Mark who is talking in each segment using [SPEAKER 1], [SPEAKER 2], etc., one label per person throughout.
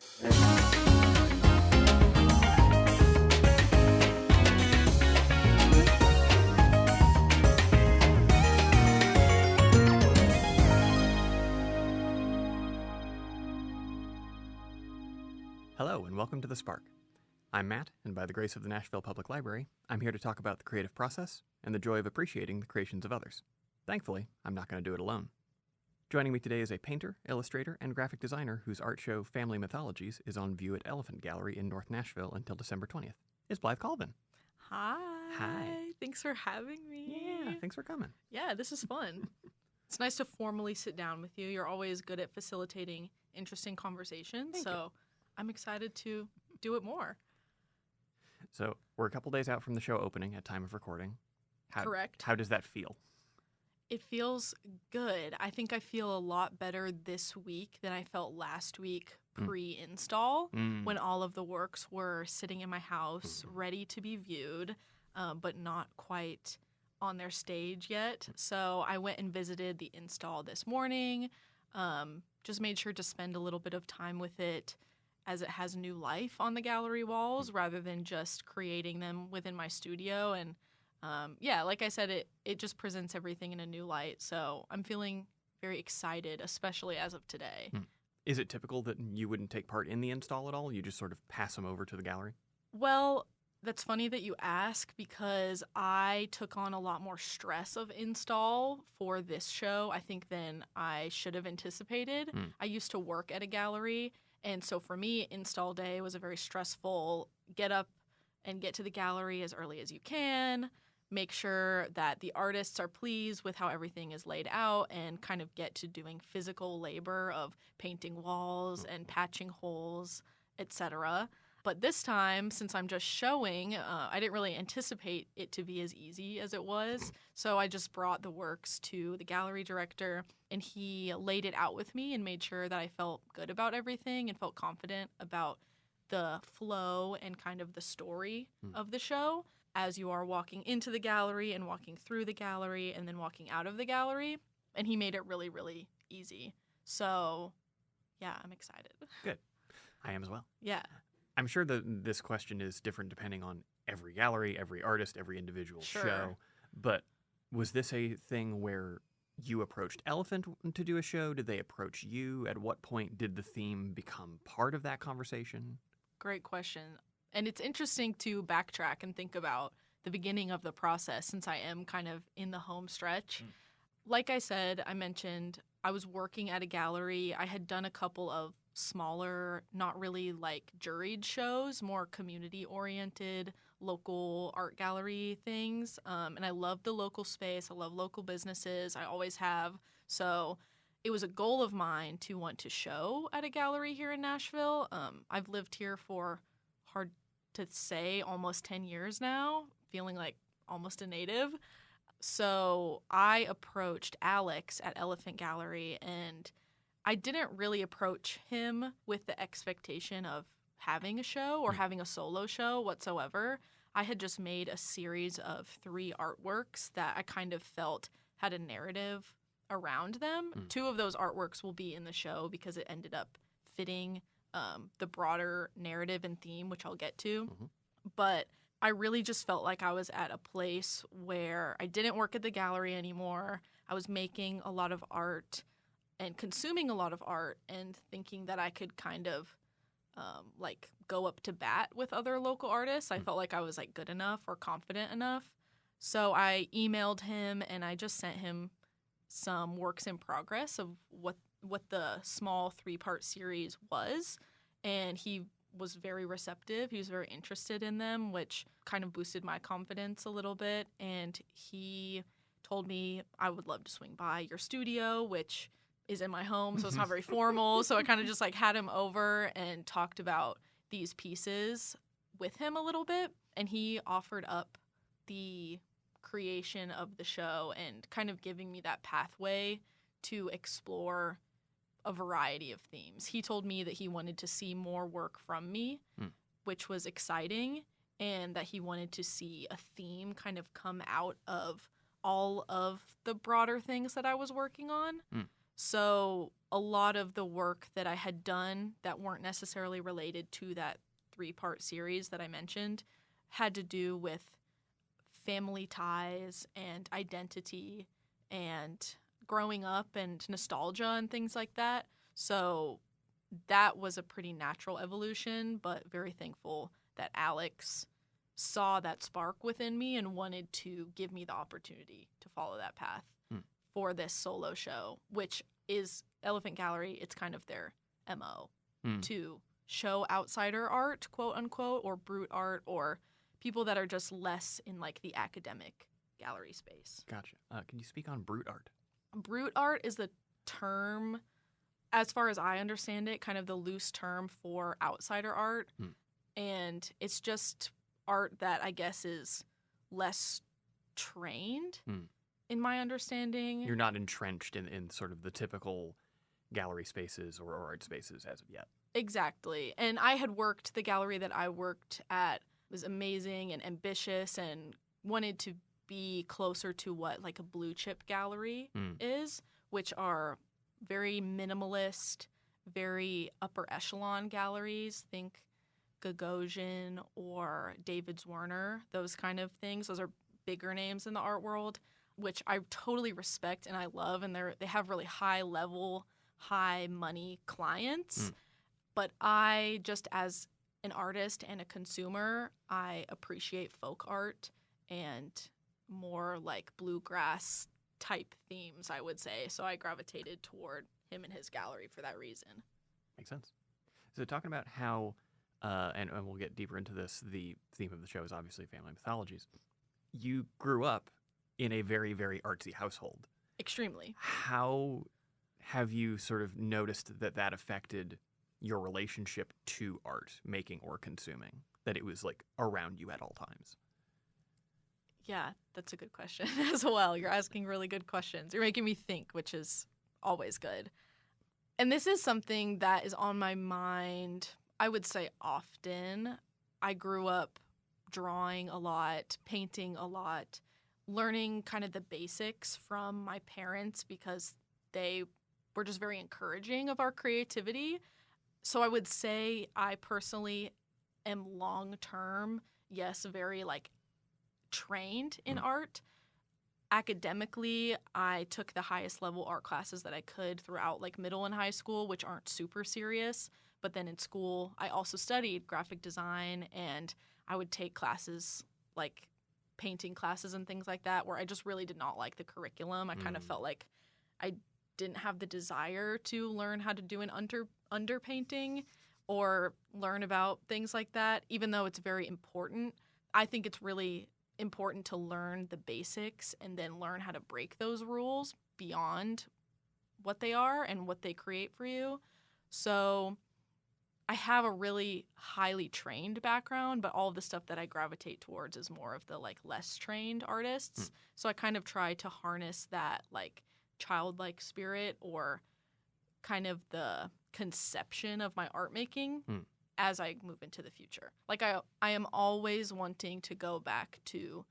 [SPEAKER 1] Hello, and welcome to The Spark. I'm Matt, and by the grace of the Nashville Public Library, I'm here to talk about the creative process and the joy of appreciating the creations of others. Thankfully, I'm not going to do it alone. Joining me today is a painter, illustrator, and graphic designer whose art show Family Mythologies is on view at Elephant Gallery in North Nashville until December 20th. It's Blythe Colvin.
[SPEAKER 2] Hi.
[SPEAKER 1] Hi.
[SPEAKER 2] Thanks for having me.
[SPEAKER 1] Yeah, thanks for coming.
[SPEAKER 2] Yeah, this is fun. It's nice to formally sit down with you. You're always good at facilitating interesting conversations,
[SPEAKER 1] Thank
[SPEAKER 2] so
[SPEAKER 1] you.
[SPEAKER 2] I'm excited to do it more.
[SPEAKER 1] So, we're a couple days out from the show opening at time of recording.
[SPEAKER 2] Correct.
[SPEAKER 1] How does that feel?
[SPEAKER 2] It feels good. I think I feel a lot better this week than I felt last week pre-install when all of the works were sitting in my house ready to be viewed, but not quite on their stage yet. So I went and visited the install this morning, just made sure to spend a little bit of time with it as it has new life on the gallery walls rather than just creating them within my studio. And yeah, like I said, it just presents everything in a new light. So I'm feeling very excited, especially as of today.
[SPEAKER 1] Is it typical that you wouldn't take part in the install at all? You just sort of pass them over to the gallery?
[SPEAKER 2] Well, that's funny that you ask because I took on a lot more stress of install for this show, I think, than I should have anticipated. I used to work at a gallery, and so for me, install day was a very stressful get up and get to the gallery as early as you can, make sure that the artists are pleased with how everything is laid out, and kind of get to doing physical labor of painting walls and patching holes, etc. But this time, since I'm just showing, I didn't really anticipate it to be as easy as it was. So I just brought the works to the gallery director, and he laid it out with me and made sure that I felt good about everything and felt confident about the flow and kind of the story of the show as you are walking into the gallery and walking through the gallery and then walking out of the gallery. And he made it really, really easy. So, yeah, I'm excited.
[SPEAKER 1] Good. I am as well.
[SPEAKER 2] Yeah.
[SPEAKER 1] I'm sure that this question is different depending on every gallery, every artist, every individual show. But was this a thing where you approached Elephant to do a show? Did they approach you? At what point did the theme become part of that conversation?
[SPEAKER 2] Great question. And it's interesting to backtrack and think about the beginning of the process since I am kind of in the home stretch. Like I said, I mentioned I was working at a gallery. I had done a couple of smaller, not really like juried shows, more community-oriented, local art gallery things. And I love the local space. I love local businesses. I always have. So it was a goal of mine to want to show at a gallery here in Nashville. I've lived here for, hard to say, almost 10 years now, feeling like almost a native. So I approached Alex at Elephant Gallery, and I didn't really approach him with the expectation of having a show or having a solo show whatsoever. I had just made a series of 3 artworks that I kind of felt had a narrative around them. 2 of those artworks will be in the show because it ended up fitting the broader narrative and theme, which I'll get to. But I really just felt like I was at a place where I didn't work at the gallery anymore. I was making a lot of art and consuming a lot of art and thinking that I could kind of like go up to bat with other local artists. I felt like I was like good enough or confident enough. So I emailed him and I just sent him some works in progress of what the small 3-part series was. And he was very receptive. He was very interested in them, which kind of boosted my confidence a little bit. And he told me I would love to swing by your studio, which is in my home, so it's not very formal. So I kind of just like had him over and talked about these pieces with him a little bit. And he offered up the creation of the show and kind of giving me that pathway to explore a variety of themes. He told me that he wanted to see more work from me, which was exciting, and that he wanted to see a theme kind of come out of all of the broader things that I was working on. So a lot of the work that I had done that weren't necessarily related to that 3-part series that I mentioned had to do with family ties and identity and growing up and nostalgia and things like that. So that was a pretty natural evolution, but very thankful that Alex saw that spark within me and wanted to give me the opportunity to follow that path for this solo show, which is Elephant Gallery. It's kind of their MO to show outsider art, quote unquote, or brute art, or people that are just less in like the academic gallery space.
[SPEAKER 1] Gotcha. Can you speak on brute art?
[SPEAKER 2] Brute art is the term, as far as I understand it, kind of the loose term for outsider art. And it's just art that I guess is less trained, in my understanding.
[SPEAKER 1] You're not entrenched in sort of the typical gallery spaces or art spaces as of yet.
[SPEAKER 2] Exactly. And I had worked, the gallery that I worked at was amazing and ambitious and wanted to be closer to what like a blue chip gallery is, which are very minimalist, very upper echelon galleries. Think Gagosian or David Zwirner, those kind of things. Those are bigger names in the art world, which I totally respect and I love. And they have really high level, high money clients. But I just as an artist and a consumer, I appreciate folk art and more like bluegrass type themes, I would say. So I gravitated toward him and his gallery for that reason.
[SPEAKER 1] Makes sense. So talking about how, and we'll get deeper into this, the theme of the show is obviously family mythologies. You grew up in a very, very artsy household.
[SPEAKER 2] Extremely.
[SPEAKER 1] How have you sort of noticed that affected your relationship to art, making or consuming? That it was like around you at all times?
[SPEAKER 2] Yeah, that's a good question as well. You're asking really good questions. You're making me think, which is always good. And this is something that is on my mind, I would say often. I grew up drawing a lot, painting a lot, learning kind of the basics from my parents because they were just very encouraging of our creativity. So I would say I personally am long-term, yes, very like trained in art. Academically, I took the highest level art classes that I could throughout like middle and high school, which aren't super serious. But then in school, I also studied graphic design and I would take classes like painting classes and things like that where I just really did not like the curriculum. I kind of felt like I didn't have the desire to learn how to do an underpainting or learn about things like that, even though it's very important. I think it's really important to learn the basics and then learn how to break those rules beyond what they are and what they create for you. So I have a really highly trained background, but all of the stuff that I gravitate towards is more of the like less trained artists. So I kind of try to harness that like childlike spirit or kind of the conception of my art making as I move into the future. Like I am always wanting to go back to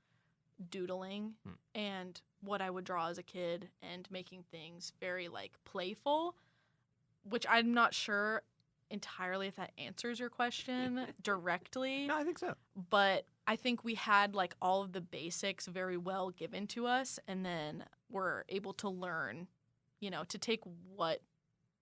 [SPEAKER 2] doodling and what I would draw as a kid and making things very like playful, which I'm not sure entirely if that answers your question directly.
[SPEAKER 1] No, I think so.
[SPEAKER 2] But I think we had like all of the basics very well given to us and then we're able to learn, you know, to take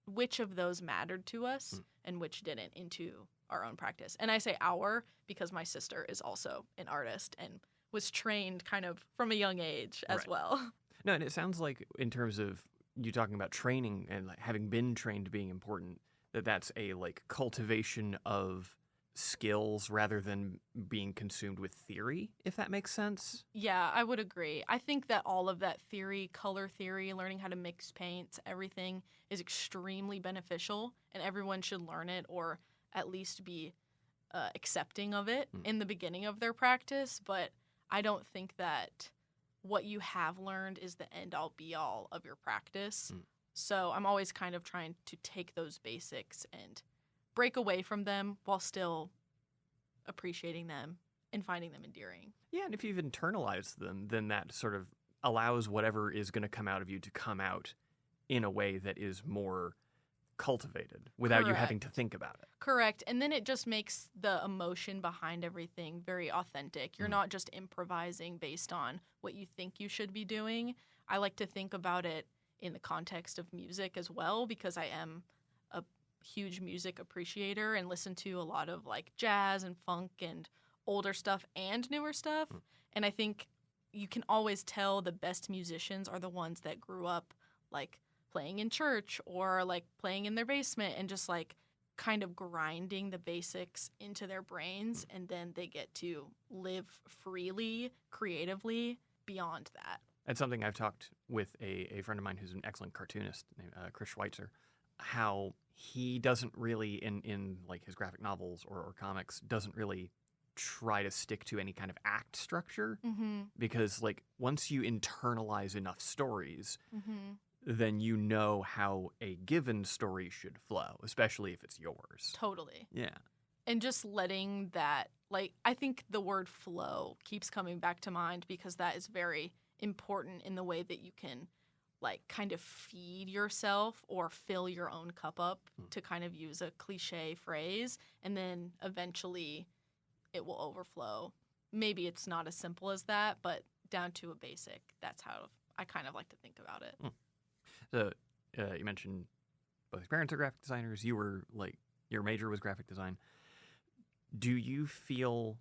[SPEAKER 2] which of those mattered to us and which didn't into our own practice. And I say our because my sister is also an artist and was trained kind of from a young age as well.
[SPEAKER 1] No, and it sounds like in terms of you talking about training and like having been trained being important, that's a like cultivation of skills rather than being consumed with theory, if that makes sense.
[SPEAKER 2] Yeah, I would agree. I think that all of that theory, color theory, learning how to mix paints, everything is extremely beneficial and everyone should learn it or at least be accepting of it in the beginning of their practice. But I don't think that what you have learned is the end all be all of your practice. So I'm always kind of trying to take those basics and break away from them while still appreciating them and finding them endearing.
[SPEAKER 1] Yeah, and if you've internalized them, then that sort of allows whatever is going to come out of you to come out in a way that is more cultivated without you having to think about it.
[SPEAKER 2] Correct. And then it just makes the emotion behind everything very authentic. You're not just improvising based on what you think you should be doing. I like to think about it in the context of music as well, because I am a huge music appreciator and listen to a lot of like jazz and funk and older stuff and newer stuff. And I think you can always tell the best musicians are the ones that grew up like playing in church or like playing in their basement and just like kind of grinding the basics into their brains, and then they get to live freely, creatively beyond that.
[SPEAKER 1] That's something I've talked with a friend of mine who's an excellent cartoonist named Chris Schweitzer, how he doesn't really, in like his graphic novels or comics, doesn't really try to stick to any kind of act structure, because like once you internalize enough stories, then you know how a given story should flow, especially if it's yours.
[SPEAKER 2] Totally.
[SPEAKER 1] Yeah.
[SPEAKER 2] And just letting that, like, I think the word flow keeps coming back to mind because that is very important in the way that you can, like, kind of feed yourself or fill your own cup up, to kind of use a cliche phrase, and then eventually it will overflow. Maybe it's not as simple as that, but down to a basic. That's how I kind of like to think about it.
[SPEAKER 1] So you mentioned both your parents are graphic designers. You were like, your major was graphic design. Do you feel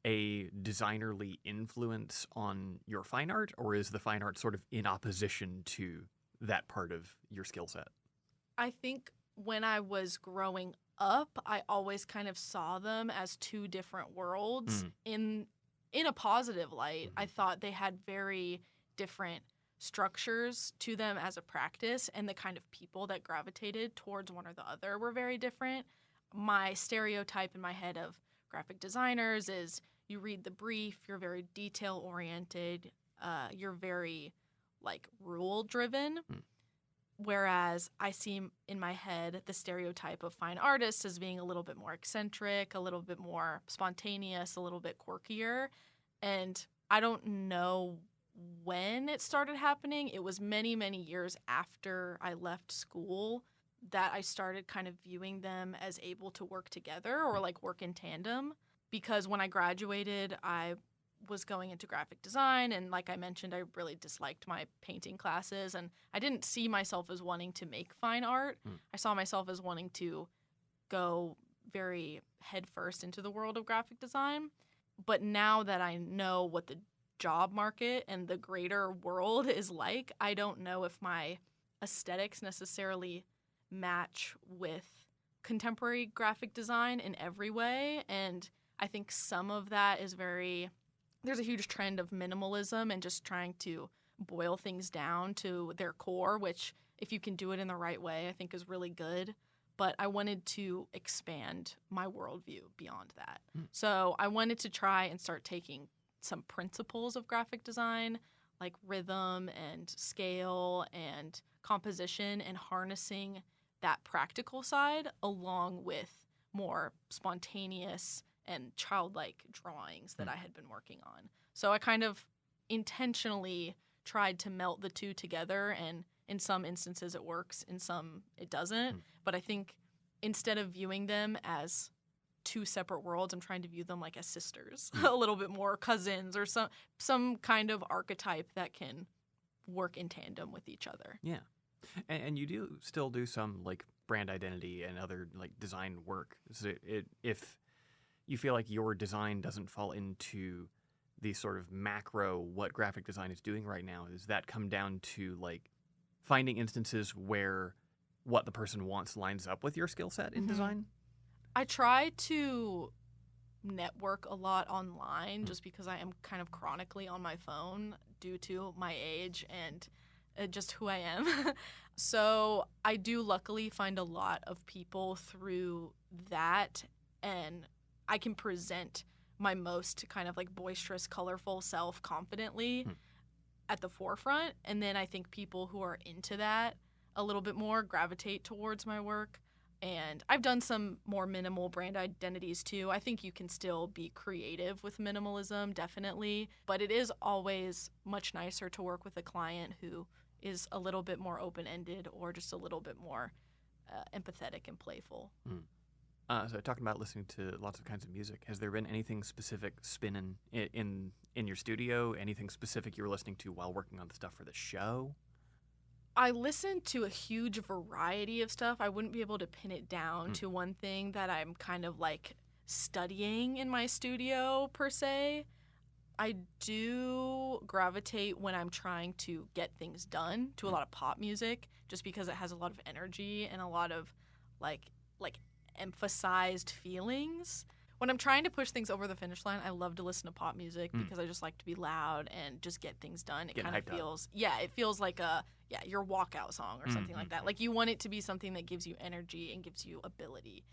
[SPEAKER 1] a designerly influence on your fine art, or is the fine art sort of in opposition to that part of your skill set?
[SPEAKER 2] I think when I was growing up, I always kind of saw them as two different worlds in a positive light. I thought they had very different structures to them as a practice, and the kind of people that gravitated towards one or the other were very different. My stereotype in my head of graphic designers is you read the brief, you're very detail oriented, you're very like rule driven. Whereas I see in my head the stereotype of fine artists as being a little bit more eccentric, a little bit more spontaneous, a little bit quirkier. And I don't know when it started happening. It was many, many years after I left school that I started kind of viewing them as able to work together or like work in tandem. Because when I graduated, I was going into graphic design, and like I mentioned, I really disliked my painting classes, and I didn't see myself as wanting to make fine art. I saw myself as wanting to go very headfirst into the world of graphic design. But now that I know what the job market and the greater world is like, I don't know if my aesthetics necessarily match with contemporary graphic design in every way. And I think some of that is there's a huge trend of minimalism and just trying to boil things down to their core, which if you can do it in the right way, I think is really good. But I wanted to expand my worldview beyond that. So I wanted to try and start taking some principles of graphic design, like rhythm and scale and composition, and harnessing that practical side along with more spontaneous and childlike drawings that I had been working on. So I kind of intentionally tried to melt the two together, and in some instances it works, in some it doesn't. But I think instead of viewing them as two separate worlds, I'm trying to view them like as sisters, a little bit more cousins, or some kind of archetype that can work in tandem with each other.
[SPEAKER 1] Yeah. And you do still do some like brand identity and other like design work. So if you feel like your design doesn't fall into the sort of macro what graphic design is doing right now, does that come down to like finding instances where what the person wants lines up with your skill set in design?
[SPEAKER 2] I try to network a lot online just because I am kind of chronically on my phone due to my age and just who I am. So I do luckily find a lot of people through that, and I can present my most kind of like boisterous, colorful self confidently at the forefront. And then I think people who are into that a little bit more gravitate towards my work. And I've done some more minimal brand identities too. I think you can still be creative with minimalism, definitely. But it is always much nicer to work with a client who is a little bit more open-ended or just a little bit more empathetic and playful.
[SPEAKER 1] So talking about listening to lots of kinds of music, has there been anything specific spinning in your studio? Anything specific you were listening to while working on the stuff for the show?
[SPEAKER 2] I listen to a huge variety of stuff. I wouldn't be able to pin it down to one thing that I'm kind of like studying in my studio per se. I do gravitate when I'm trying to get things done to a lot of pop music just because it has a lot of energy and a lot of like emphasized feelings. When I'm trying to push things over the finish line, I love to listen to pop music because I just like to be loud and just get things done. It kind of feels, it feels like your walkout song or something like that. Like you want it to be something that gives you energy and gives you ability.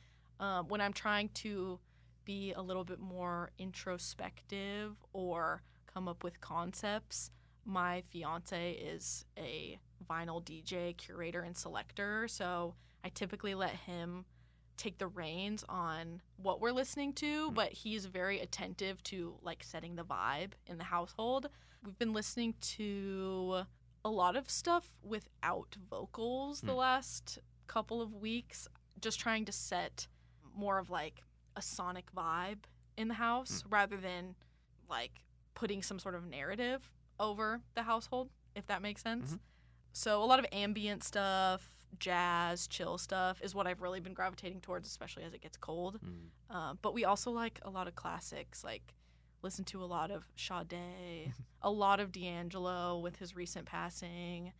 [SPEAKER 2] When I'm trying to be a little bit more introspective or come up with concepts, my fiance is a vinyl DJ, curator, and selector, so I typically let him take the reins on what we're listening to, but he's very attentive to like setting the vibe in the household. We've been listening to a lot of stuff without vocals the last couple of weeks, just trying to set more of like a sonic vibe in the house rather than like putting some sort of narrative over the household, if that makes sense. So a lot of ambient stuff, jazz, chill stuff is what I've really been gravitating towards, especially as it gets cold. But we also like a lot of classics, like listen to a lot of Sade, a lot of D'Angelo with his recent passing,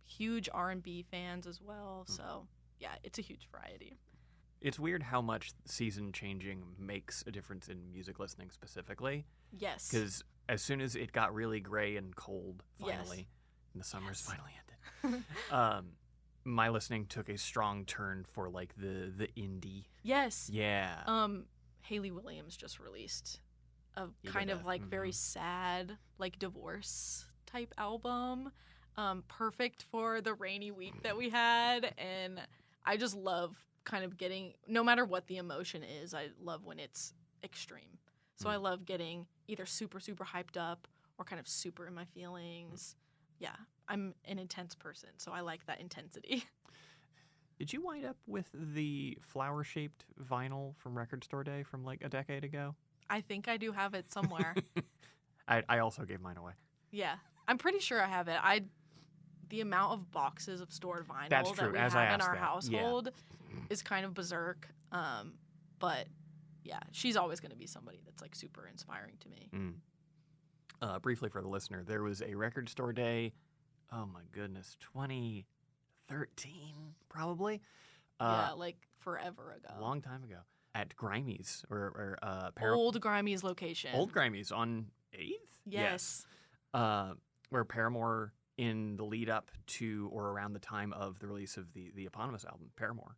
[SPEAKER 2] huge R&B fans as well. So yeah, it's a huge variety.
[SPEAKER 1] It's weird how much season changing makes a difference in music listening specifically.
[SPEAKER 2] Yes.
[SPEAKER 1] Because as soon as it got really gray and cold, finally, and the summer's finally ended, my listening took a strong turn for like the indie.
[SPEAKER 2] Yes.
[SPEAKER 1] Yeah.
[SPEAKER 2] Haley Williams just released a kind of like very sad, like divorce type album. Perfect for the rainy week that we had. And I just love kind of getting, no matter what the emotion is, I love when it's extreme. So I love getting either super, super hyped up or kind of super in my feelings. Yeah, I'm an intense person, so I like that intensity.
[SPEAKER 1] Did you wind up with the flower-shaped vinyl from Record Store Day from like a decade ago?
[SPEAKER 2] I think I do have it somewhere.
[SPEAKER 1] I also gave mine away.
[SPEAKER 2] Yeah, I'm pretty sure I have it. The amount of boxes of stored vinyl
[SPEAKER 1] That's true.
[SPEAKER 2] that we
[SPEAKER 1] As
[SPEAKER 2] have
[SPEAKER 1] I
[SPEAKER 2] in
[SPEAKER 1] asked
[SPEAKER 2] our
[SPEAKER 1] that,
[SPEAKER 2] household is kind of berserk. But yeah, she's always going to be somebody that's like super inspiring to me.
[SPEAKER 1] Briefly for the listener, there was a Record Store Day, oh my goodness, 2013 probably?
[SPEAKER 2] Yeah, like forever ago.
[SPEAKER 1] A long time ago. At Grimey's, or
[SPEAKER 2] Old Grimey's location.
[SPEAKER 1] Old Grimey's on 8th?
[SPEAKER 2] Yes.
[SPEAKER 1] Where Paramore, in the lead up to or around the time of the release of the eponymous album, Paramore,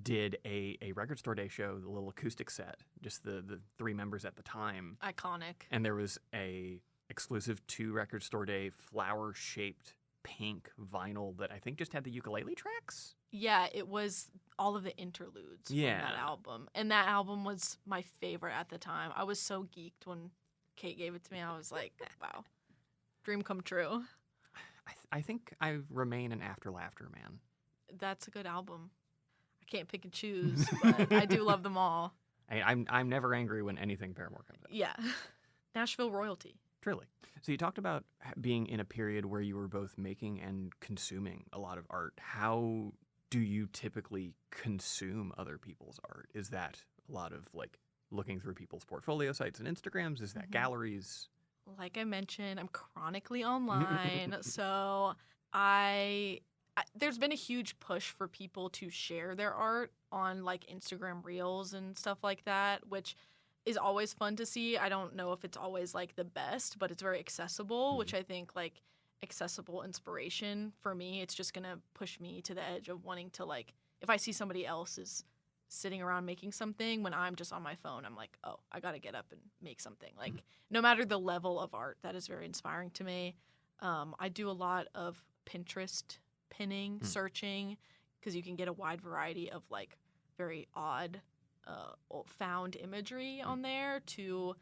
[SPEAKER 1] did a Record Store Day show, the little acoustic set, just the three members at the time.
[SPEAKER 2] Iconic.
[SPEAKER 1] And there was a exclusive to Record Store Day flower-shaped pink vinyl that I think just had the ukulele tracks?
[SPEAKER 2] Yeah, it was all of the interludes from that album. And that album was my favorite at the time. I was so geeked when Kate gave it to me. I was like, wow, dream come true.
[SPEAKER 1] I think I remain an After Laughter man.
[SPEAKER 2] That's a good album. I can't pick and choose, but I do love them all.
[SPEAKER 1] I'm never angry when anything Paramore comes out.
[SPEAKER 2] Yeah. Nashville royalty.
[SPEAKER 1] Truly. So you talked about being in a period where you were both making and consuming a lot of art. How do you typically consume other people's art? Is that a lot of like looking through people's portfolio sites and Instagrams? Is that galleries?
[SPEAKER 2] Like I mentioned, I'm chronically online. So there's been a huge push for people to share their art on like Instagram Reels and stuff like that, which is always fun to see. I don't know if it's always like the best, but it's very accessible, which I think like accessible inspiration for me, it's just going to push me to the edge of wanting to like, if I see somebody else is sitting around making something when I'm just on my phone, I'm like, oh, I got to get up and make something. Like no matter the level of art, that is very inspiring to me. I do a lot of Pinterest pinning, searching, because you can get a wide variety of like very odd found imagery on there to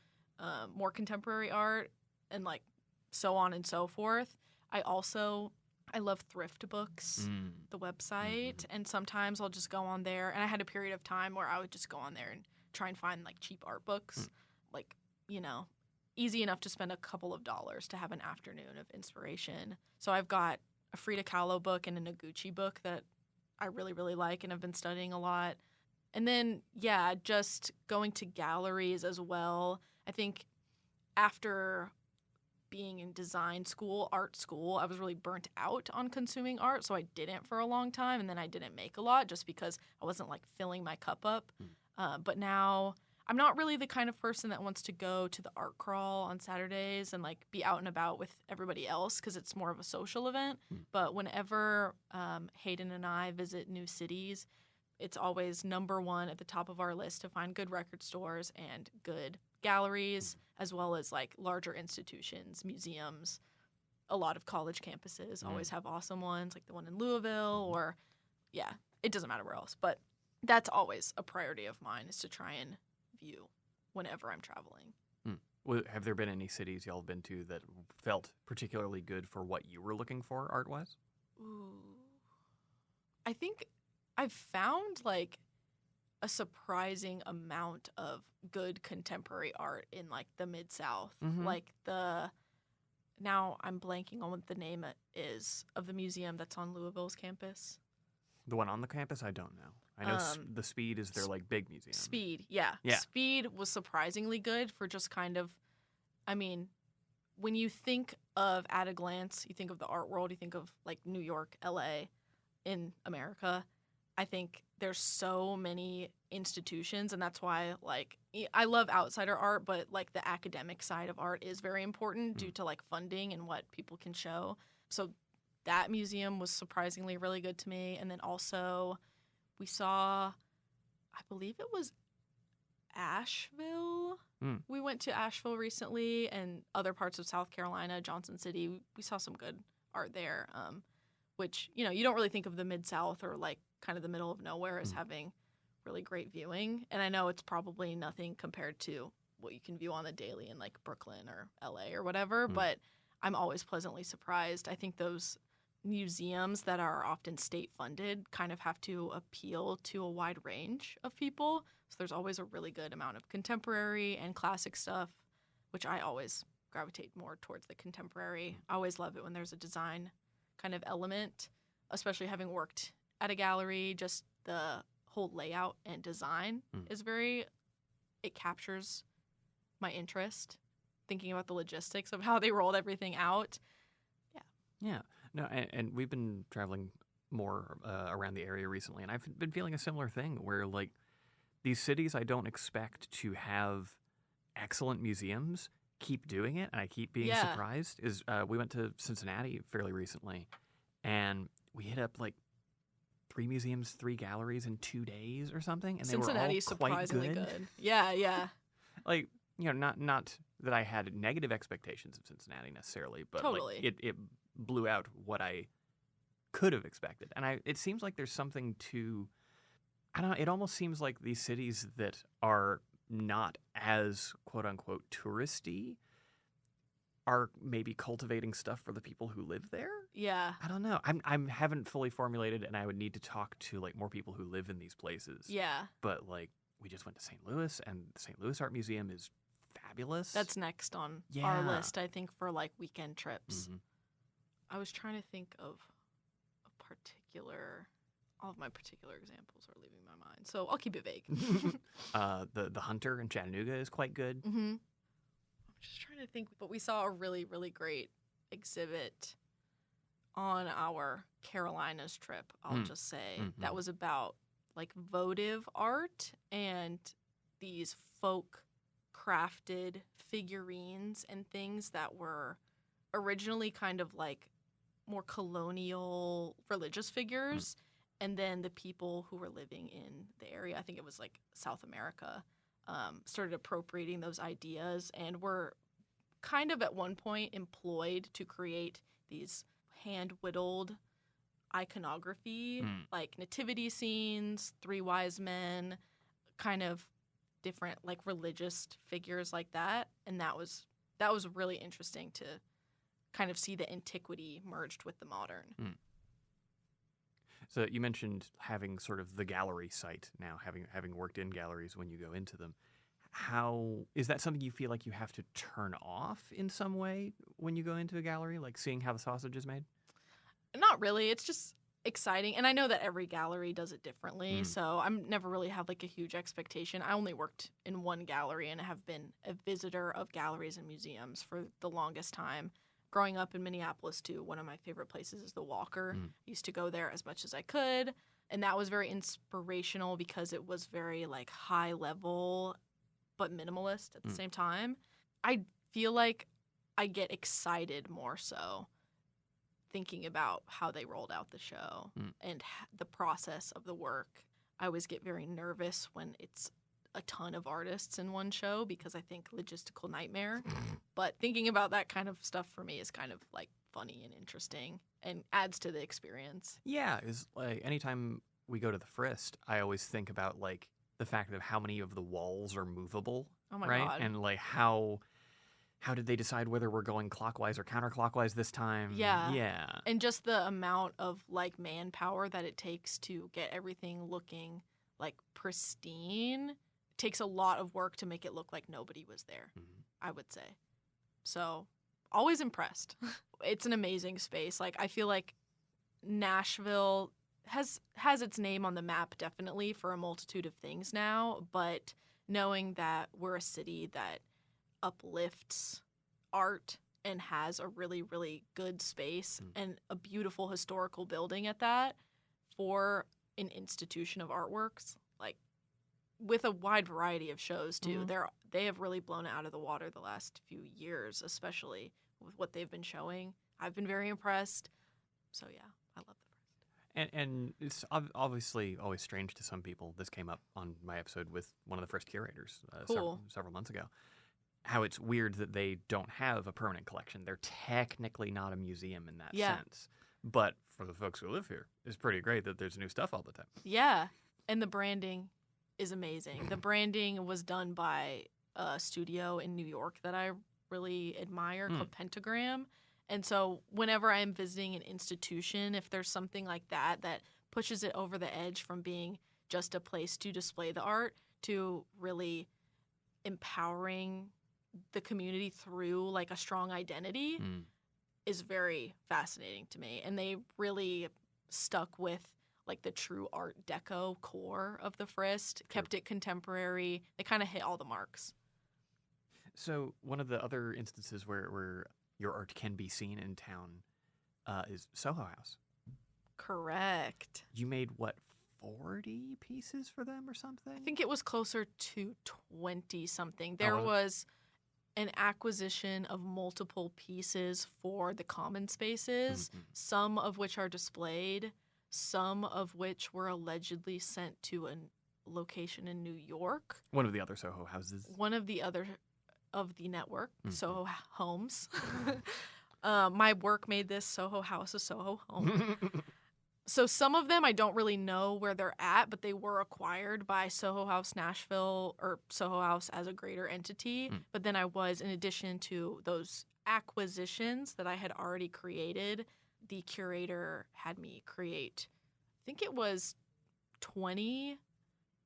[SPEAKER 2] more contemporary art and like so on and so forth. I also I love Thrift Books, the website,
[SPEAKER 1] Mm-hmm.
[SPEAKER 2] and sometimes I'll just go on there. And I had a period of time where I would just go on there and try and find like cheap art books, like, you know, easy enough to spend a couple of dollars to have an afternoon of inspiration. So I've got a Frida Kahlo book and a Noguchi book that I really, really like and have been studying a lot. And then, yeah, just going to galleries as well. I think after being in design school, art school, I was really burnt out on consuming art. So I didn't for a long time. And then I didn't make a lot just because I wasn't like filling my cup up. But now I'm not really the kind of person that wants to go to the art crawl on Saturdays and like be out and about with everybody else because it's more of a social event. But whenever Hayden and I visit new cities, it's always number one at the top of our list to find good record stores and good galleries, as well as like larger institutions, museums. A lot of college campuses always have awesome ones, like the one in Louisville, or yeah, it doesn't matter where else. But that's always a priority of mine, is to try and view whenever I'm traveling.
[SPEAKER 1] Well, have there been any cities y'all have been to that felt particularly good for what you were looking for art-wise?
[SPEAKER 2] Ooh. I think I've found like a surprising amount of good contemporary art in like the Mid-South. Like now I'm blanking on what the name is of the museum that's on Louisville's campus.
[SPEAKER 1] The one on the campus? I don't know. I know the Speed is their like big museum.
[SPEAKER 2] Speed, yeah. Speed was surprisingly good for just kind of, I mean, when you think of at a glance, you think of the art world, you think of like New York, LA, in America. I think there's so many institutions, and that's why like I love outsider art, but like the academic side of art is very important due to like funding and what people can show. So that museum was surprisingly really good to me. And then also we saw, I believe it was Asheville. We went to Asheville recently and other parts of South Carolina, Johnson City. We saw some good art there, which, you know, you don't really think of the Mid-South or like kind of the middle of nowhere as having really great viewing. And I know it's probably nothing compared to what you can view on the daily in like Brooklyn or LA or whatever, but I'm always pleasantly surprised. I think those museums that are often state funded kind of have to appeal to a wide range of people. So there's always a really good amount of contemporary and classic stuff, which I always gravitate more towards the contemporary. I always love it when there's a design kind of element, especially having worked at a gallery. Just the whole layout and design is it captures my interest, thinking about the logistics of how they rolled everything out.
[SPEAKER 1] Yeah. No, and we've been traveling more around the area recently, and I've been feeling a similar thing where, like, these cities I don't expect to have excellent museums keep doing it, and I keep being surprised. We went to Cincinnati fairly recently, and we hit up, like, 3 museums, 3 galleries in 2 days or something, and they were all quite
[SPEAKER 2] surprisingly
[SPEAKER 1] good.
[SPEAKER 2] good. Yeah.
[SPEAKER 1] Like, you know, not that I had negative expectations of Cincinnati necessarily, but
[SPEAKER 2] Totally.
[SPEAKER 1] like it blew out what I could have expected. And it seems like there's something to, I don't know, it almost seems like these cities that are not as quote unquote touristy are maybe cultivating stuff for the people who live there.
[SPEAKER 2] Yeah.
[SPEAKER 1] I don't know. I haven't fully formulated, and I would need to talk to like more people who live in these places.
[SPEAKER 2] Yeah.
[SPEAKER 1] But like we just went to St. Louis, and the St. Louis Art Museum is fabulous.
[SPEAKER 2] That's next on our list, I think, for like weekend trips. I was trying to think of a particular. All of my particular examples are leaving my mind, so I'll keep it vague.
[SPEAKER 1] The Hunter in Chattanooga is quite good.
[SPEAKER 2] I'm just trying to think, but we saw a really, really great exhibit on our Carolinas trip. I'll just say that was about like votive art and these folk crafted figurines and things that were originally kind of like more colonial religious figures, and then the people who were living in the area, I think it was like South America, started appropriating those ideas and were kind of at one point employed to create these hand-whittled iconography, like nativity scenes, 3 wise men, kind of different like religious figures like that. And that was really interesting to kind of see the antiquity merged with the modern.
[SPEAKER 1] So you mentioned having sort of the gallery site now, having worked in galleries when you go into them. How is that something you feel like you have to turn off in some way when you go into a gallery, like seeing how the sausage is made?
[SPEAKER 2] Not really. It's just exciting. And I know that every gallery does it differently.
[SPEAKER 1] Mm.
[SPEAKER 2] So I'm never really had like a huge expectation. I only worked in one gallery and have been a visitor of galleries and museums for the longest time. Growing up in Minneapolis, too, one of my favorite places is the Walker.
[SPEAKER 1] Mm.
[SPEAKER 2] I used to go there as much as I could. And that was very inspirational because it was very like high level but minimalist at the same time. I feel like I get excited more so thinking about how they rolled out the show and the process of the work. I always get very nervous when it's a ton of artists in one show because I think logistical nightmare. But thinking about that kind of stuff for me is kind of like funny and interesting and adds to the experience.
[SPEAKER 1] Yeah, is like anytime we go to the Frist, I always think about like the fact of how many of the walls are movable,
[SPEAKER 2] Oh my
[SPEAKER 1] right?
[SPEAKER 2] God.
[SPEAKER 1] And like how did they decide whether we're going clockwise or counterclockwise this time?
[SPEAKER 2] Yeah.
[SPEAKER 1] Yeah.
[SPEAKER 2] And just the amount of like manpower that it takes to get everything looking like pristine takes a lot of work to make it look like nobody was there, I would say. So, always impressed. It's an amazing space. Like I feel like Nashville has its name on the map definitely for a multitude of things now, but knowing that we're a city that uplifts art and has a really, really good space and a beautiful historical building at that for an institution of artworks, like with a wide variety of shows too. They have really blown it out of the water the last few years, especially with what they've been showing. I've been very impressed. So yeah, I love the Frist.
[SPEAKER 1] And it's obviously always strange to some people. This came up on my episode with one of the Frist curators
[SPEAKER 2] Cool.
[SPEAKER 1] several months ago. How it's weird that they don't have a permanent collection. They're technically not a museum in that sense. But for the folks who live here, it's pretty great that there's new stuff all the time.
[SPEAKER 2] Yeah, and the branding is amazing. The branding was done by a studio in New York that I really admire called Pentagram. And so whenever I'm visiting an institution, if there's something like that that pushes it over the edge from being just a place to display the art to really empowering the community through like a strong identity is very fascinating to me. And they really stuck with like the true Art Deco core of the Frist, kept it contemporary. They kind of hit all the marks.
[SPEAKER 1] So one of the other instances where your art can be seen in town is Soho House.
[SPEAKER 2] Correct.
[SPEAKER 1] You made, what, 40 pieces for them or something?
[SPEAKER 2] I think it was closer to 20-something. There was an acquisition of multiple pieces for the common spaces, some of which are displayed, some of which were allegedly sent to a location in New York.
[SPEAKER 1] One of the other Soho houses.
[SPEAKER 2] One of the other of the network, Soho Homes. My work made this Soho House a Soho Home. So some of them I don't really know where they're at, but they were acquired by Soho House Nashville or Soho House as a greater entity. But then I was, in addition to those acquisitions that I had already created, the curator had me create, I think it was 20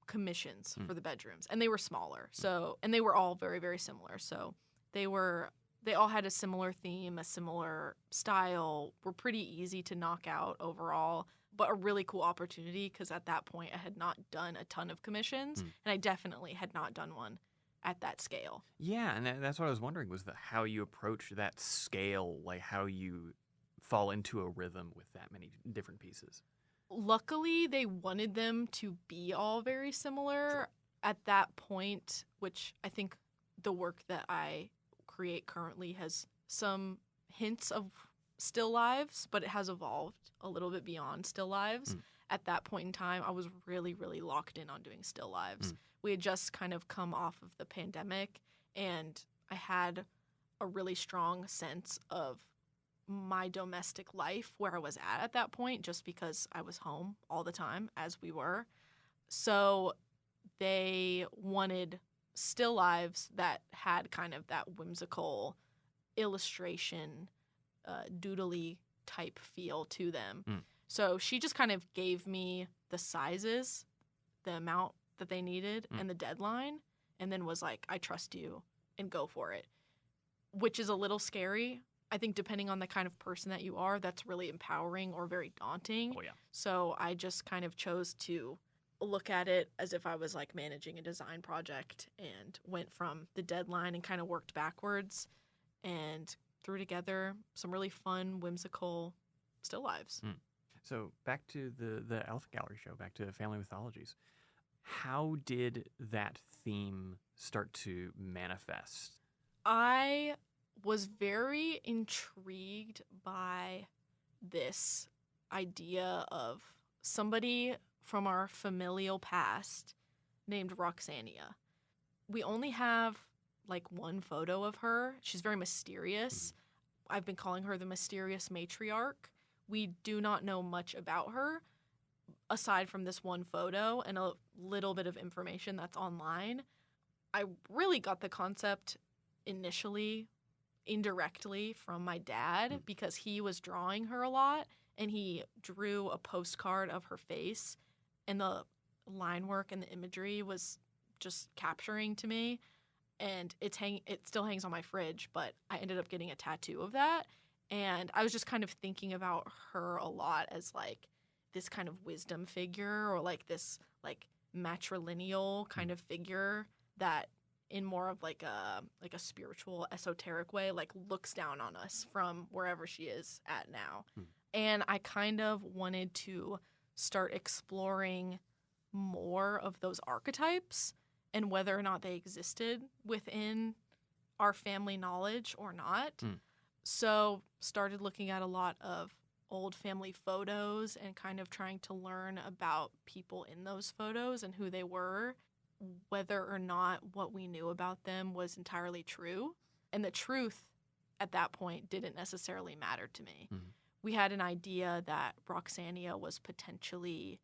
[SPEAKER 2] commissions for the bedrooms, and they were smaller. So, and they were all very, very similar. So they all had a similar theme, a similar style, were pretty easy to knock out overall, but a really cool opportunity because at that point I had not done a ton of commissions, and I definitely had not done one at that scale.
[SPEAKER 1] Yeah, and that's what I was wondering was how you approach that scale, like how you fall into a rhythm with that many different pieces.
[SPEAKER 2] Luckily, they wanted them to be all very similar at that point, which I think the work that I create currently has some hints of still lives, but it has evolved a little bit beyond still lives. At that point in time, I was really, really locked in on doing still lives. We had just kind of come off of the pandemic, and I had a really strong sense of my domestic life where I was at that point, just because I was home all the time, as we were. So they wanted still lives that had kind of that whimsical illustration doodly type feel to them.
[SPEAKER 1] Mm.
[SPEAKER 2] So she just kind of gave me the sizes, the amount that they needed, and the deadline, and then was like, I trust you and go for it, which is a little scary. I think depending on the kind of person that you are, that's really empowering or very daunting.
[SPEAKER 1] Oh, yeah.
[SPEAKER 2] So I just kind of chose to look at it as if I was like managing a design project and went from the deadline and kind of worked backwards and threw together some really fun, whimsical still lives.
[SPEAKER 1] So back to the Elephant Gallery show, back to Family Mythologies. How did that theme start to manifest?
[SPEAKER 2] I was very intrigued by this idea of somebody from our familial past named Roxania. We only have like one photo of her. She's very mysterious. I've been calling her the mysterious matriarch. We do not know much about her aside from this one photo and a little bit of information that's online. I really got the concept initially indirectly from my dad because he was drawing her a lot and he drew a postcard of her face and the line work and the imagery was just capturing to me, and it still hangs on my fridge, but I ended up getting a tattoo of that, and I was just kind of thinking about her a lot as like this kind of wisdom figure or like this like matrilineal kind of figure that in more of like a spiritual esoteric way like looks down on us from wherever she is at now. And I kind of wanted to start exploring more of those archetypes and whether or not they existed within our family knowledge or not. So started looking at a lot of old family photos and kind of trying to learn about people in those photos and who they were, whether or not what we knew about them was entirely true. And the truth at that point didn't necessarily matter to me. We had an idea that Roxania was potentially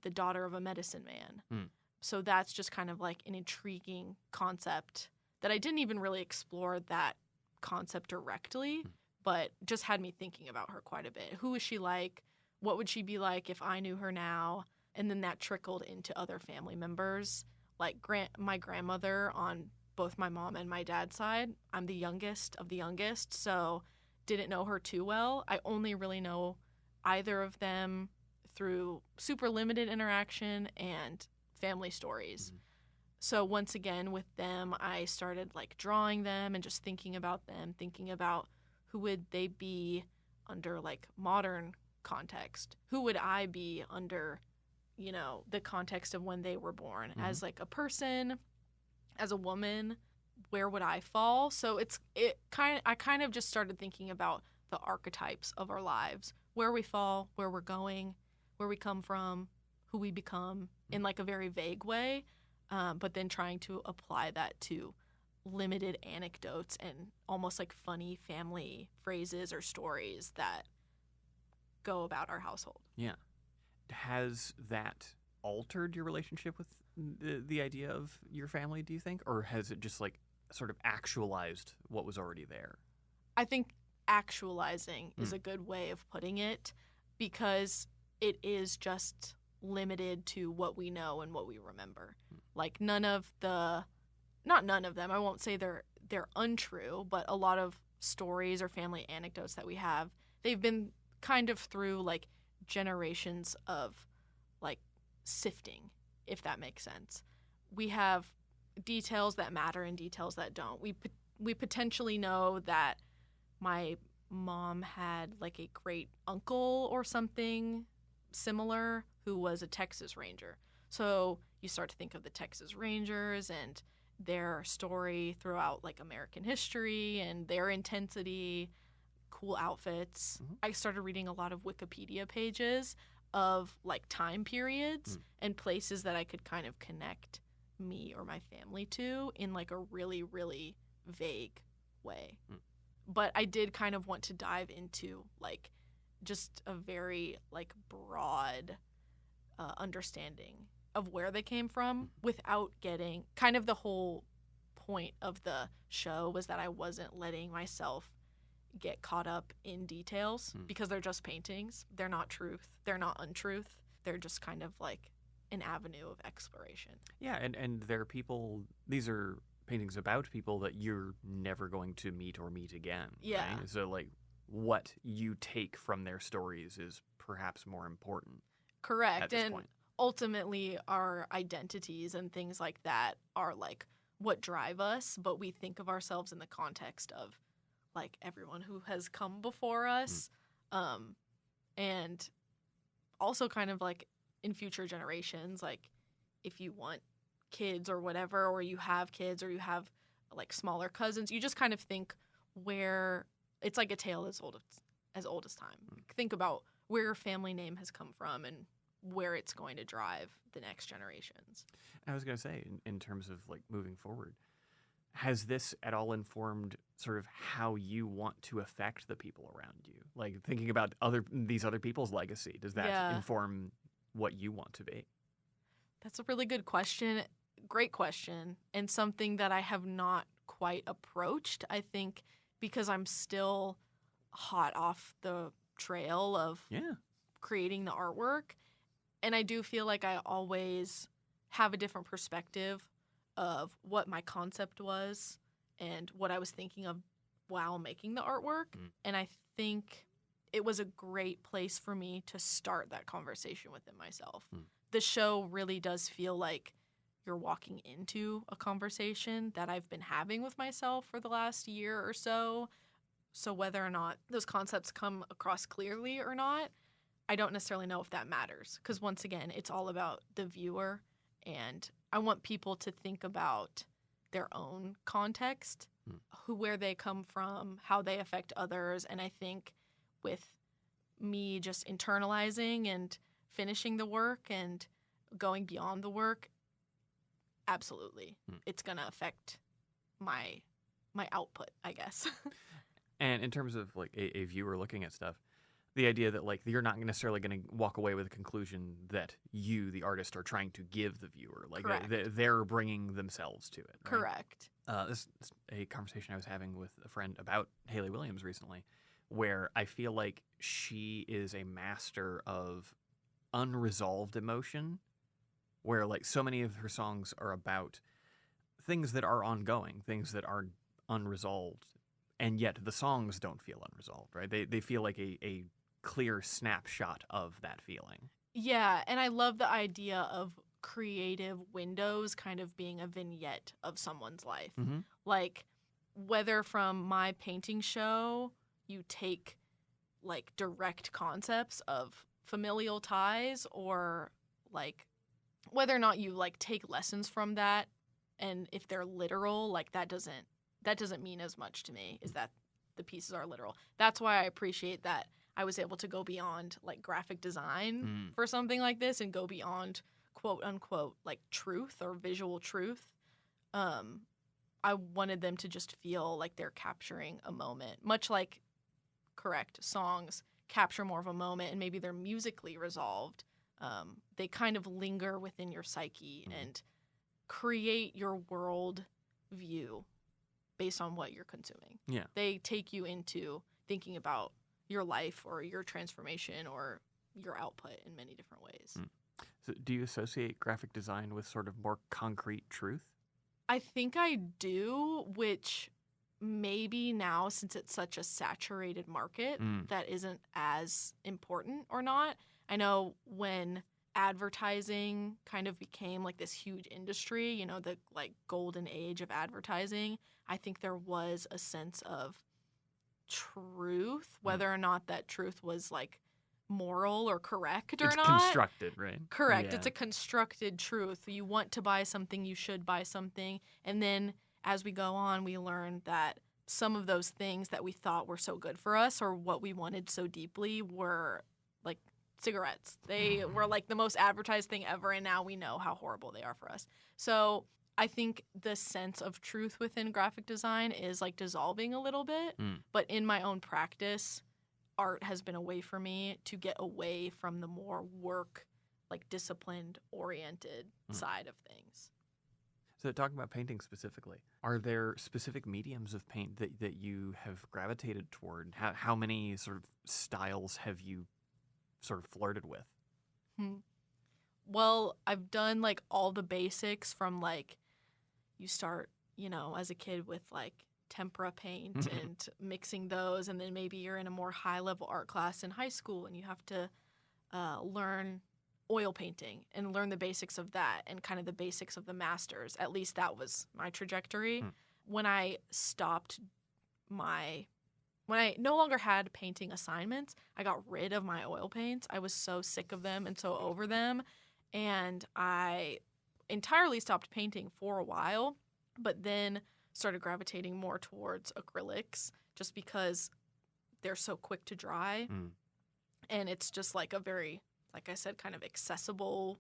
[SPEAKER 2] the daughter of a medicine man. So that's just kind of like an intriguing concept that I didn't even really explore that concept directly, but just had me thinking about her quite a bit. Who is she like? What would she be like if I knew her now? And then that trickled into other family members. Like my grandmother on both my mom and my dad's side, I'm the youngest of the youngest, so didn't know her too well. I only really know either of them through super limited interaction and family stories. So once again with them, I started like drawing them and just thinking about them, thinking about who would they be under like modern context? Who would I be under, you know, the context of when they were born as like a person, as a woman? Where would I fall? So I kind of just started thinking about the archetypes of our lives, where we fall, where we're going, where we come from, who we become in like a very vague way, but then trying to apply that to limited anecdotes and almost like funny family phrases or stories that go about our household.
[SPEAKER 1] Yeah. Has that altered your relationship with the idea of your family, do you think? Or has it just like sort of actualized what was already there?
[SPEAKER 2] I think actualizing is a good way of putting it because it is just limited to what we know and what we remember. Like not none of them, I won't say they're untrue, but a lot of stories or family anecdotes that we have, they've been kind of through like generations of like sifting, if that makes sense. We have details that matter and details that don't. We potentially know that my mom had like a great uncle or something similar who was a Texas Ranger. So you start to think of the Texas Rangers and their story throughout like American history and their intensity, cool outfits. I started reading a lot of Wikipedia pages of like time periods and places that I could kind of connect me or my family to in like a really, really vague way. But I did kind of want to dive into like just a very like broad understanding of where they came from without getting kind of the whole point of the show was that I wasn't letting myself get caught up in details
[SPEAKER 1] Mm.
[SPEAKER 2] because they're just paintings. They're not truth. They're not untruth. They're just kind of like an avenue of exploration.
[SPEAKER 1] Yeah, and there are people, these are paintings about people that you're never going to meet or meet again.
[SPEAKER 2] Yeah.
[SPEAKER 1] Right? So, like, what you take from their stories is perhaps more important at
[SPEAKER 2] Correct.
[SPEAKER 1] this
[SPEAKER 2] And
[SPEAKER 1] point.
[SPEAKER 2] ultimately, our identities and things like that are like what drive us, but we think of ourselves in the context of like everyone who has come before us. And also kind of like in future generations, like if you want kids or whatever, or you have kids or you have like smaller cousins, you just kind of think where it's like a tale as old as time. Think about where your family name has come from and where it's going to drive the next generations.
[SPEAKER 1] I was going to say, in terms of like moving forward, has this at all informed sort of how you want to affect the people around you? Like thinking about these other people's legacy, does that
[SPEAKER 2] Yeah.
[SPEAKER 1] inform what you want to be?
[SPEAKER 2] That's a really good question. Great question. And something that I have not quite approached, I think, because I'm still hot off the trail of
[SPEAKER 1] Yeah.
[SPEAKER 2] creating the artwork. And I do feel like I always have a different perspective of what my concept was and what I was thinking of while making the artwork. And I think it was a great place for me to start that conversation within myself. The show really does feel like you're walking into a conversation that I've been having with myself for the last year or so. So whether or not those concepts come across clearly or not, I don't necessarily know if that matters. Because once again, it's all about the viewer. And I want people to think about their own context, where they come from, how they affect others. And I think with me just internalizing and finishing the work and going beyond the work, absolutely, it's going to affect my output, I guess.
[SPEAKER 1] And in terms of like a viewer looking at stuff, the idea that like you're not necessarily going to walk away with a conclusion that you, the artist, are trying to give the viewer. Like
[SPEAKER 2] Correct.
[SPEAKER 1] they're bringing themselves to it. Right?
[SPEAKER 2] Correct.
[SPEAKER 1] This is a conversation I was having with a friend about Hayley Williams recently, where I feel like she is a master of unresolved emotion, where like so many of her songs are about things that are ongoing, things that are unresolved, and yet the songs don't feel unresolved, right? They feel like a clear snapshot of that feeling.
[SPEAKER 2] Yeah, and I love the idea of creative windows kind of being a vignette of someone's life. Like, whether from my painting show, you take like direct concepts of familial ties, or like whether or not you like take lessons from that, and if they're literal, like that doesn't mean as much to me, is that the pieces are literal. That's why I appreciate that I was able to go beyond like graphic design for something like this and go beyond quote unquote like truth or visual truth. I wanted them to just feel like they're capturing a moment, much like correct songs capture more of a moment and maybe they're musically resolved. They kind of linger within your psyche and create your world view based on what you're consuming.
[SPEAKER 1] Yeah.
[SPEAKER 2] They take you into thinking about your life or your transformation or your output in many different ways.
[SPEAKER 1] So do you associate graphic design with sort of more concrete truth?
[SPEAKER 2] I think I do, which maybe now, since it's such a saturated market, that isn't as important or not. I know when advertising kind of became like this huge industry, you know, the like golden age of advertising, I think there was a sense of truth, whether or not that truth was like moral or correct or
[SPEAKER 1] it's
[SPEAKER 2] not.
[SPEAKER 1] Constructed, right?
[SPEAKER 2] Correct.
[SPEAKER 1] Yeah.
[SPEAKER 2] It's a constructed truth. You want to buy something, you should buy something. And then as we go on, we learn that some of those things that we thought were so good for us or what we wanted so deeply were like cigarettes. They were like the most advertised thing ever, and now we know how horrible they are for us. So I think the sense of truth within graphic design is like dissolving a little bit. But in my own practice, art has been a way for me to get away from the more work, like disciplined oriented side of things.
[SPEAKER 1] So talking about painting specifically, are there specific mediums of paint that you have gravitated toward? How many sort of styles have you sort of flirted with?
[SPEAKER 2] Well, I've done like all the basics from like you start, as a kid with like tempera paint and mixing those, and then maybe you're in a more high level art class in high school and you have to learn oil painting and learn the basics of that and kind of the basics of the masters. At least that was my trajectory. When I when I no longer had painting assignments, I got rid of my oil paints. I was so sick of them and so over them. And I entirely stopped painting for a while, but then started gravitating more towards acrylics just because they're so quick to dry. And it's just like a very, like I said, kind of accessible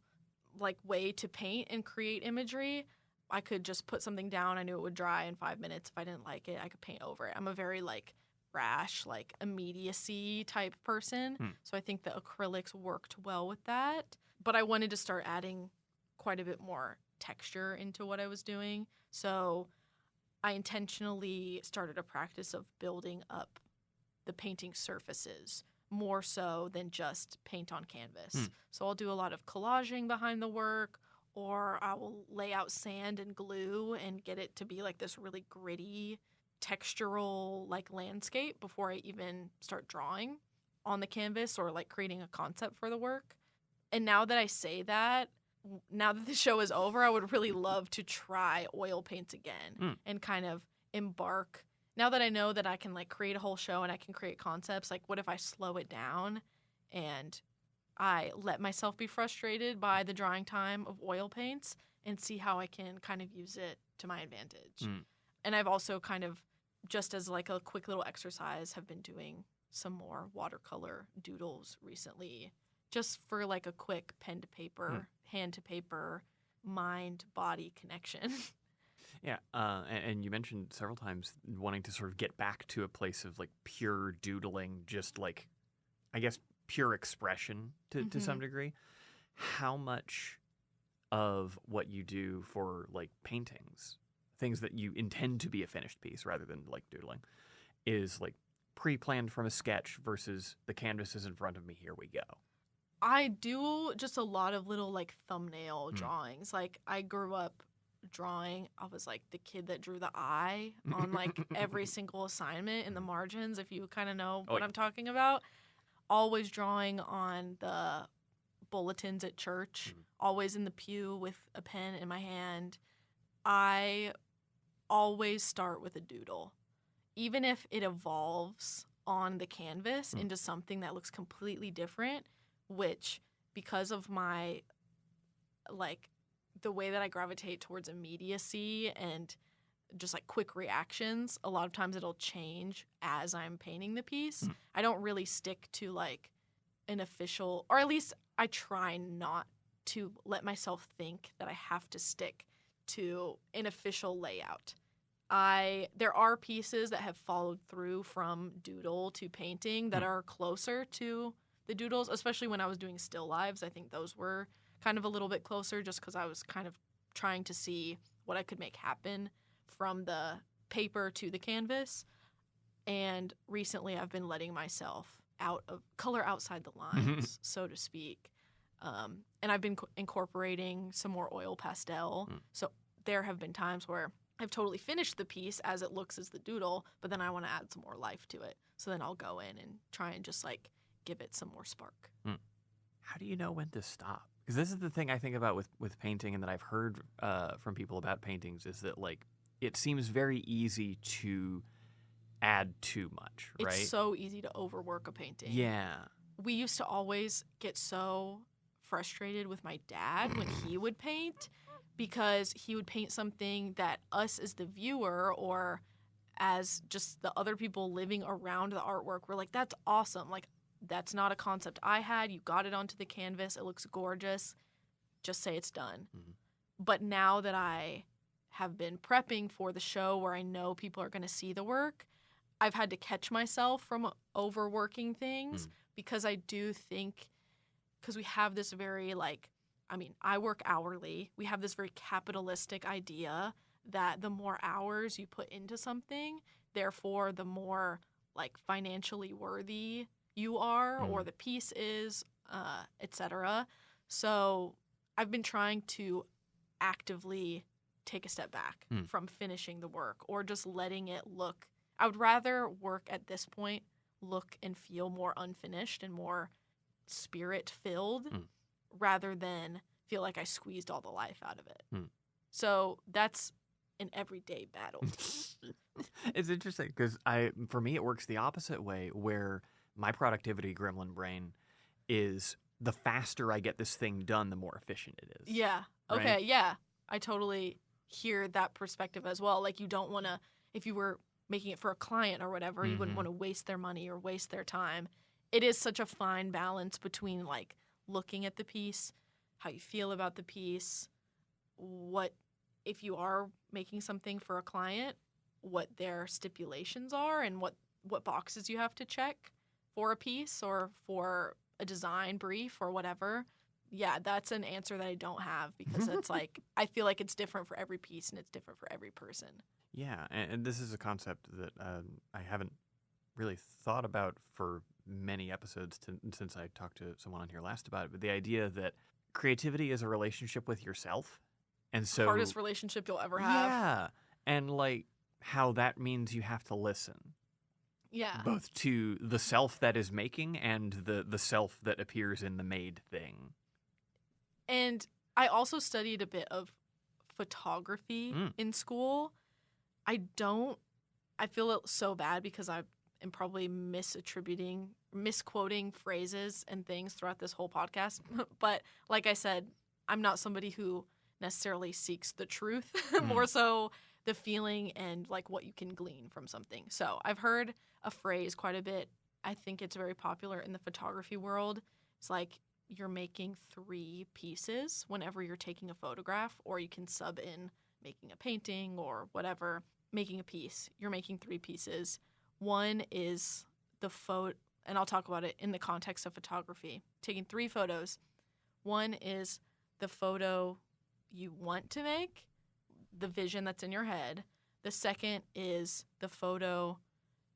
[SPEAKER 2] like way to paint and create imagery. I could just put something down. I knew it would dry in 5 minutes. If I didn't like it, I could paint over it. I'm a very like brash, like immediacy type person. So I think the acrylics worked well with that. But I wanted to start adding quite a bit more texture into what I was doing. So I intentionally started a practice of building up the painting surfaces more so than just paint on canvas. So I'll do a lot of collaging behind the work, or I will lay out sand and glue and get it to be like this really gritty, textural like landscape before I even start drawing on the canvas or like creating a concept for the work. And now that I say that, now that the show is over, I would really love to try oil paints again and kind of embark. Now that I know that I can like create a whole show and I can create concepts, like what if I slow it down and I let myself be frustrated by the drying time of oil paints and see how I can kind of use it to my advantage. And I've also kind of, just as like a quick little exercise, have been doing some more watercolor doodles recently, just for like a quick pen to paper, hand to paper, mind body connection.
[SPEAKER 1] Yeah, and you mentioned several times wanting to sort of get back to a place of like pure doodling, just like, I guess, pure expression to some degree. How much of what you do for like paintings, things that you intend to be a finished piece rather than like doodling, is like pre-planned from a sketch versus the canvas is in front of me, here we go?
[SPEAKER 2] I do just a lot of little like thumbnail drawings. Like I grew up drawing. I was like the kid that drew the eye on like every single assignment in the margins, if you kind of know what I'm talking about. Always drawing on the bulletins at church, always in the pew with a pen in my hand. I always start with a doodle. Even if it evolves on the canvas into something that looks completely different, which because of my like the way that I gravitate towards immediacy and just like quick reactions, a lot of times it'll change as I'm painting the piece. I don't really stick to like an official, or at least I try not to let myself think that I have to stick to an official layout. There are pieces that have followed through from doodle to painting that are closer to the doodles, especially when I was doing still lives. I think those were kind of a little bit closer just because I was kind of trying to see what I could make happen from the paper to the canvas. And recently I've been letting myself out of color outside the lines, so to speak. And I've been incorporating some more oil pastel. So there have been times where I've totally finished the piece as it looks as the doodle, but then I want to add some more life to it. So then I'll go in and try and just like give it some more spark.
[SPEAKER 1] How do you know when to stop? Because this is the thing I think about with painting, and that I've heard from people about paintings, is that like it seems very easy to add too much, right?
[SPEAKER 2] It's so easy to overwork a painting.
[SPEAKER 1] Yeah.
[SPEAKER 2] We used to always get so frustrated with my dad when he would paint, because he would paint something that us as the viewer or as just the other people living around the artwork were like, that's awesome. Like, that's not a concept I had. You got it onto the canvas. It looks gorgeous. Just say it's done. But now that I have been prepping for the show where I know people are going to see the work, I've had to catch myself from overworking things, because I do think, because we have this very like, I mean, I work hourly. We have this very capitalistic idea that the more hours you put into something, therefore the more like financially worthy you are or the piece is, etc. So I've been trying to actively take a step back from finishing the work or just letting it look. I would rather work at this point look and feel more unfinished and more spirit filled rather than feel like I squeezed all the life out of it. So that's an everyday battle.
[SPEAKER 1] It's interesting because for me, it works the opposite way, where my productivity gremlin brain is the faster I get this thing done, the more efficient it is.
[SPEAKER 2] Yeah. Okay.
[SPEAKER 1] Right?
[SPEAKER 2] Yeah. I totally hear that perspective as well. Like, you don't want to, if you were making it for a client or whatever, you wouldn't want to waste their money or waste their time. It is such a fine balance between like looking at the piece, how you feel about the piece, what, if you are making something for a client, what their stipulations are and what boxes you have to check for a piece or for a design brief or whatever. Yeah, that's an answer that I don't have because it's like, I feel like it's different for every piece and it's different for every person.
[SPEAKER 1] Yeah, and this is a concept that I haven't really thought about for many episodes since I talked to someone on here last about it, but the idea that creativity is a relationship with yourself. And so,
[SPEAKER 2] hardest relationship you'll ever have.
[SPEAKER 1] Yeah, and like how that means you have to listen.
[SPEAKER 2] Yeah.
[SPEAKER 1] Both to the self that is making and the self that appears in the made thing.
[SPEAKER 2] And I also studied a bit of photography in school. I feel so bad because I am probably misquoting phrases and things throughout this whole podcast. But like I said, I'm not somebody who necessarily seeks the truth, more so the feeling and like what you can glean from something. So I've heard a phrase quite a bit. I think it's very popular in the photography world. It's like you're making 3 pieces whenever you're taking a photograph, or you can sub in making a painting or whatever, making a piece. You're making 3 pieces. One is the photo, and I'll talk about it in the context of photography. Taking 3 photos. One is the photo you want to make, the vision that's in your head. The second is the photo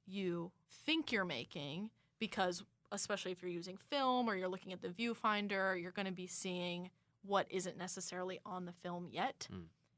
[SPEAKER 2] you think you're making, because especially if you're using film or you're looking at the viewfinder, you're going to be seeing what isn't necessarily on the film yet.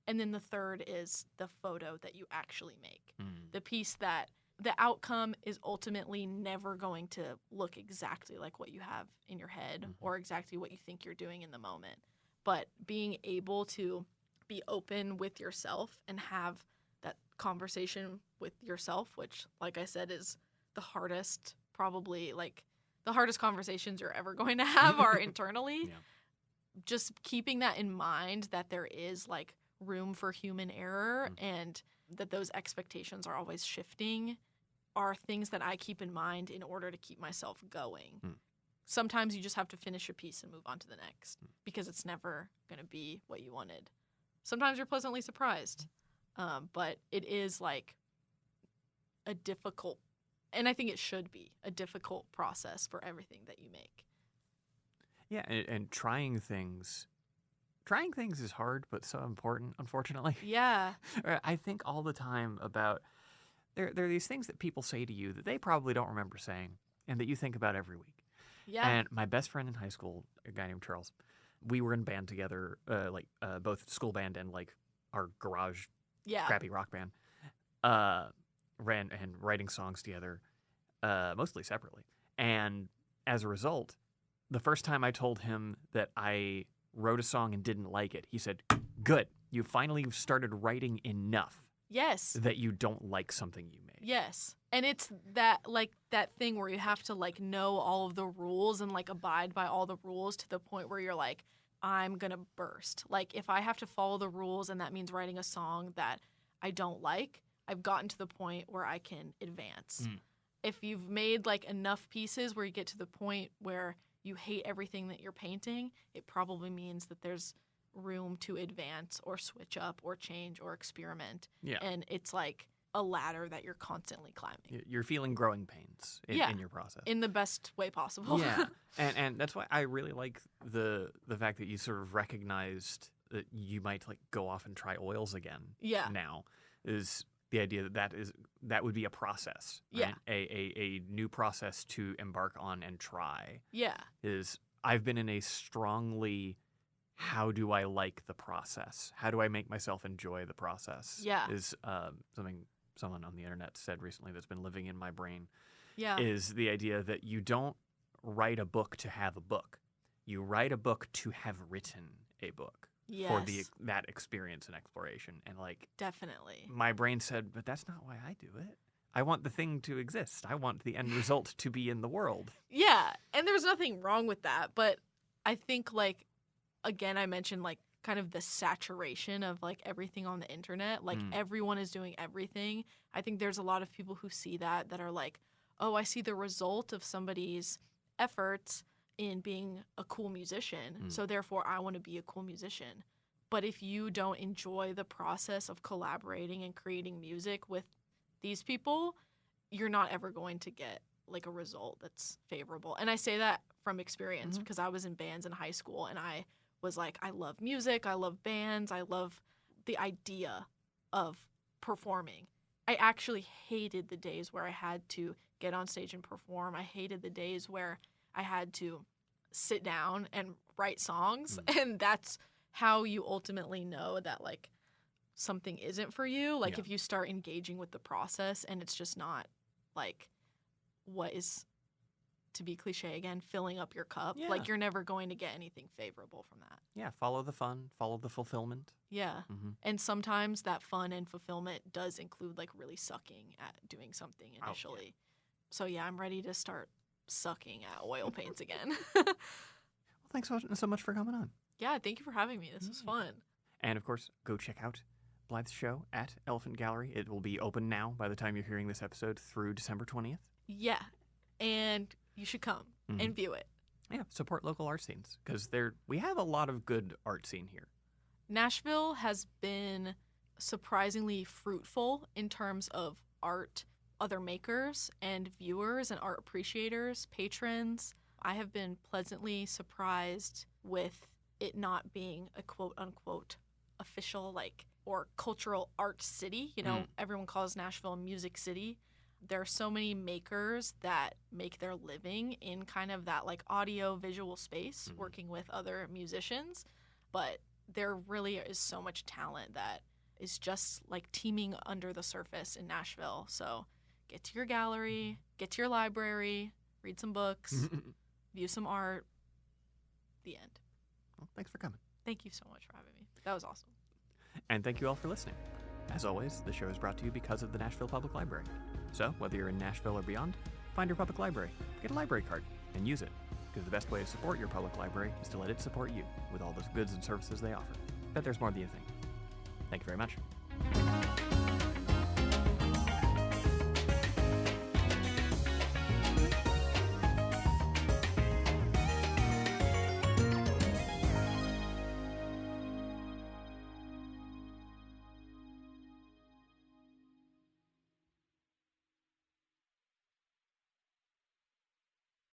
[SPEAKER 2] And then the third is the photo that you actually make. The piece that the outcome is ultimately never going to look exactly like what you have in your head or exactly what you think you're doing in the moment. But being able to be open with yourself and have that conversation with yourself, which, like I said, is the hardest, probably like the hardest conversations you're ever going to have are internally.
[SPEAKER 1] Yeah.
[SPEAKER 2] Just keeping that in mind, that there is like room for human error and that those expectations are always shifting, are things that I keep in mind in order to keep myself going. Sometimes you just have to finish a piece and move on to the next because it's never going to be what you wanted. Sometimes you're pleasantly surprised, but it is like a difficult, and I think it should be a difficult process for everything that you make.
[SPEAKER 1] Yeah, and trying things is hard, but so important, unfortunately.
[SPEAKER 2] Yeah.
[SPEAKER 1] I think all the time about, there are these things that people say to you that they probably don't remember saying and that you think about every week.
[SPEAKER 2] Yeah.
[SPEAKER 1] And my best friend in high school, a guy named Charles, we were in band together, both school band and like our garage crappy rock band, writing songs together, mostly separately. And as a result, the first time I told him that I wrote a song and didn't like it, he said, "Good, you finally started writing enough
[SPEAKER 2] Yes.
[SPEAKER 1] that you don't like something you made."
[SPEAKER 2] Yes. And it's that, like, that thing where you have to, like, know all of the rules and, like, abide by all the rules to the point where you're like, I'm going to burst. Like, if I have to follow the rules and that means writing a song that I don't like, I've gotten to the point where I can advance. If you've made, like, enough pieces where you get to the point where you hate everything that you're painting, it probably means that there's room to advance or switch up or change or experiment.
[SPEAKER 1] Yeah.
[SPEAKER 2] And it's like a ladder that you're constantly climbing.
[SPEAKER 1] You're feeling growing pains in your process.
[SPEAKER 2] In the best way possible.
[SPEAKER 1] Yeah, and that's why I really like the fact that you sort of recognized that you might like go off and try oils again.
[SPEAKER 2] Yeah.
[SPEAKER 1] Now is the idea that would be a process. Right?
[SPEAKER 2] Yeah.
[SPEAKER 1] A new process to embark on and try.
[SPEAKER 2] Yeah.
[SPEAKER 1] Is I've been in a strongly, how do I like the process? How do I make myself enjoy the process?
[SPEAKER 2] Yeah.
[SPEAKER 1] Is something someone on the internet said recently that's been living in my brain.
[SPEAKER 2] Yeah.
[SPEAKER 1] Is the idea that you don't write a book to have a book. You write a book to have written a book for that experience and exploration. And like,
[SPEAKER 2] definitely.
[SPEAKER 1] My brain said, but that's not why I do it. I want the thing to exist. I want the end result to be in the world.
[SPEAKER 2] Yeah. And there's nothing wrong with that. But I think like, again, I mentioned like kind of the saturation of like everything on the internet. Like everyone is doing everything. I think there's a lot of people who see that are like, oh, I see the result of somebody's efforts in being a cool musician. So therefore I want to be a cool musician. But if you don't enjoy the process of collaborating and creating music with these people, you're not ever going to get like a result that's favorable. And I say that from experience because I was in bands in high school and I was like, I love music, I love bands, I love the idea of performing. I actually hated the days where I had to get on stage and perform. I hated the days where I had to sit down and write songs. And that's how you ultimately know that like something isn't for you. Like if you start engaging with the process and it's just not like what is, to be cliche again, filling up your cup.
[SPEAKER 1] Yeah.
[SPEAKER 2] Like you're never going to get anything favorable from that.
[SPEAKER 1] Yeah, follow the fun, follow the fulfillment.
[SPEAKER 2] Yeah. And sometimes that fun and fulfillment does include like really sucking at doing something initially. Oh, yeah. So yeah, I'm ready to start sucking at oil paints again.
[SPEAKER 1] Well, thanks so much for coming on.
[SPEAKER 2] Yeah, thank you for having me. This was fun.
[SPEAKER 1] And of course, go check out Blythe's show at Elephant Gallery. It will be open now by the time you're hearing this episode through December 20th.
[SPEAKER 2] Yeah. And you should come and view it.
[SPEAKER 1] Yeah, support local art scenes because we have a lot of good art scene here.
[SPEAKER 2] Nashville has been surprisingly fruitful in terms of art, other makers and viewers and art appreciators, patrons. I have been pleasantly surprised with it not being a quote unquote official like or cultural art city. You know, everyone calls Nashville a music city. There are so many makers that make their living in kind of that like audio visual space working with other musicians. But there really is so much talent that is just like teeming under the surface in Nashville. So get to your gallery, get to your library, read some books, view some art. The end.
[SPEAKER 1] Well, thanks for coming.
[SPEAKER 2] Thank you so much for having me. That was awesome.
[SPEAKER 1] And thank you all for listening. As always, the show is brought to you because of the Nashville Public Library. So, whether you're in Nashville or beyond, find your public library, get a library card, and use it. Because the best way to support your public library is to let it support you with all those goods and services they offer. Bet there's more than you think. Thank you very much.